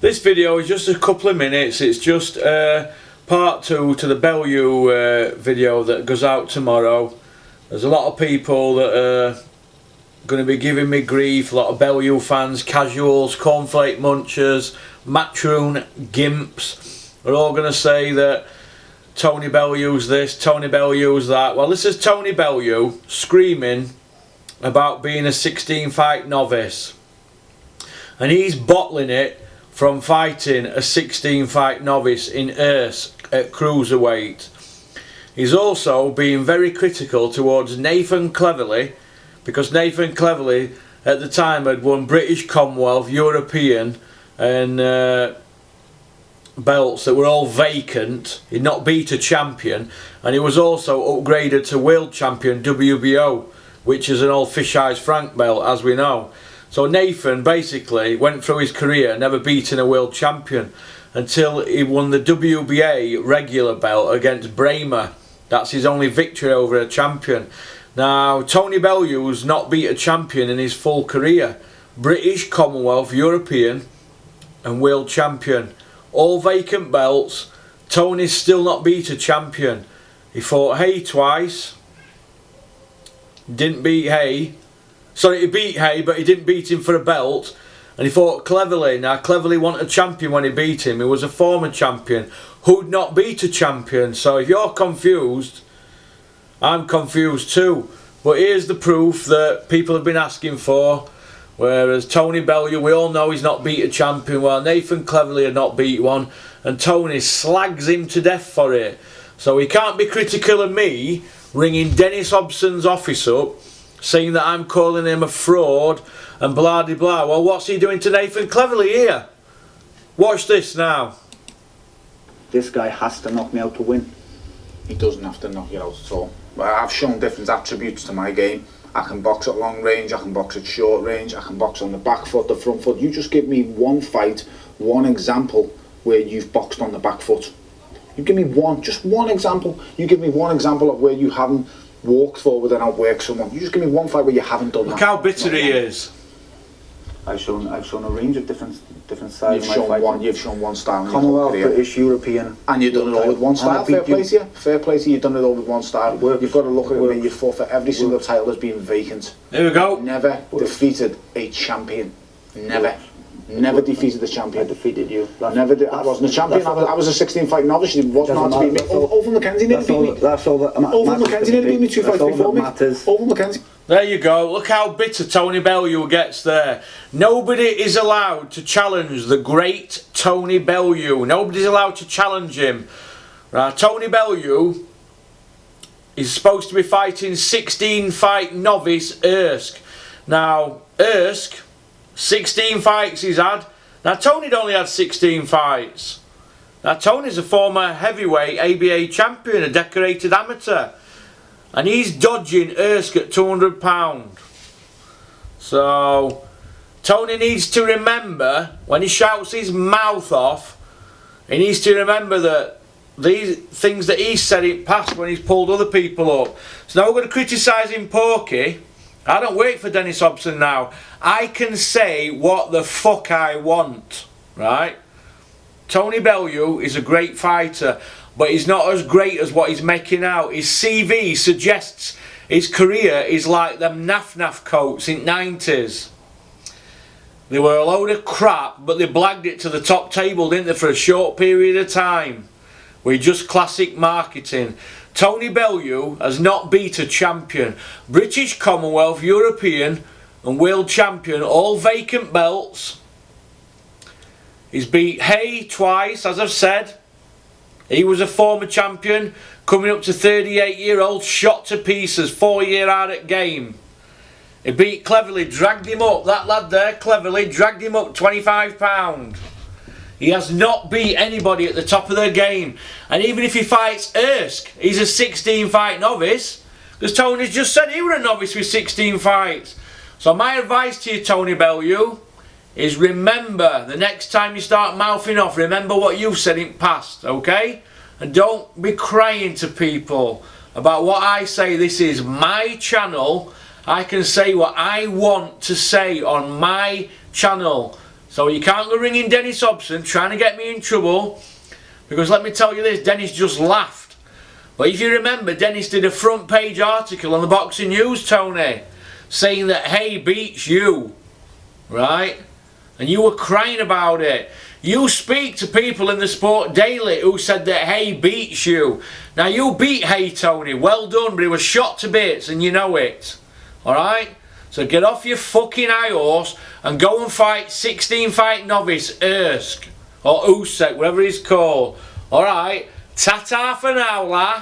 This video is just a couple of minutes. It's just part 2 to the bellew video that goes out tomorrow. There's a lot of people that are going to be giving me grief, a lot of bellew fans, casuals, cornflake munchers, matchroom gimps are all going to say that Tony Bellew's this, Tony Bellew's that. Well, this is Tony Bellew screaming about being a 16 fight novice, and he's bottling it from fighting a 16 fight novice in Ersk at cruiserweight. He's also being very critical towards Nathan Cleverly, because Nathan Cleverly at the time had won British, Commonwealth, European and belts that were all vacant. He'd not beat a champion, and he was also upgraded to world champion WBO, which is an old Fish Eyes Frank belt, as we know. So Nathan basically went through his career never beating a world champion until he won the WBA regular belt against Bramer. That's his only victory over a champion. Now, Tony Bellew's not beat a champion in his full career. British, Commonwealth, European and world champion. All vacant belts. Tony's still not beat a champion. He fought Hay twice. Didn't beat Hay. Sorry, he beat Hay, but he didn't beat him for a belt. And he fought Cleverly. Now, Cleverly wasn't a champion when he beat him. He was a former champion who'd not beat a champion. So if you're confused, I'm confused too. But here's the proof that people have been asking for. Whereas Tony Bellew, we all know he's not beat a champion. Well, Nathan Cleverly had not beat one. And Tony slags him to death for it. So he can't be critical of me ringing Dennis Hobson's office up, saying that I'm calling him a fraud and blah de blah. Well, what's he doing to Nathan Cleverly here? Watch this now. This guy has to knock me out to win. He doesn't have to knock you out at all. I've shown different attributes to my game. I can box at long range, I can box at short range, I can box on the back foot, the front foot. You just give me one fight, one example where you've boxed on the back foot. You give me one, just one example. You give me one example of where you haven't walked forward and outworked someone. You just give me one fight where you haven't done that. Look how bitter he is. I've shown a range of different styles. You've shown one style. Commonwealth, British, European, and you've done it all with one style. Fair play to you. Fair play to you. You've done it all with one style. You've got to look at it when you fought for every single title that's been vacant. There we go. Never defeated a champion. Never defeated the champion. I defeated you. I wasn't a champion. I was a 16 fight novice. It wasn't hard to beat me. Over Mackenzie nearly beat me. Over Mackenzie nearly beat me 2 fights before me. Over Mackenzie. There you go. Look how bitter Tony Bellew gets there. Nobody is allowed to challenge the great Tony Bellew. Nobody's allowed to challenge him. Right, Tony Bellew is supposed to be fighting 16 fight novice Ersk. Now, Ersk, 16 fights he's had. Now, Tony'd only had 16 fights. Now, Tony's a former heavyweight ABA champion, a decorated amateur. And he's dodging Ersk at £200. So, Tony needs to remember, when he shouts his mouth off, he needs to remember that these things that he said in past when he's pulled other people up. So now we're going to criticise him, Porky. I don't wait for Dennis Hobson now. I can say what the fuck I want, right? Tony Bellew is a great fighter, but he's not as great as what he's making out. His CV suggests his career is like them naff coats in the 90s. They were a load of crap, but they blagged it to the top table, didn't they, for a short period of time. With just classic marketing. Tony Bellew has not beat a champion. British, Commonwealth, European and world champion, all vacant belts. He's beat Hay twice, as I've said. He was a former champion, coming up to 38-year-old, shot to pieces, 4-year out at game. He beat Cleverly, dragged him up, that lad there, Cleverly, dragged him up £25. He has not beat anybody at the top of their game. And even if he fights Ersk, he's a 16 fight novice, because Tony's just said he was a novice with 16 fights. So my advice to you, Tony Bellew, is remember, the next time you start mouthing off, remember what you've said in past, okay? And don't be crying to people about what I say. This is my channel. I can say what I want to say on my channel. So you can't go ringing Dennis Hobson trying to get me in trouble, because let me tell you this, Dennis just laughed. But if you remember, Dennis did a front page article on the Boxing News, Tony, saying that Hay beats you, right? And you were crying about it. You speak to people in the Sport Daily who said that Hay beats you. Now you beat Hay, Tony, well done, but he was shot to bits and you know it. Alright? So get off your fucking high horse and go and fight 16 fight novice Ersk, or Usyk, whatever he's called. Alright? Ta-ta for now, la.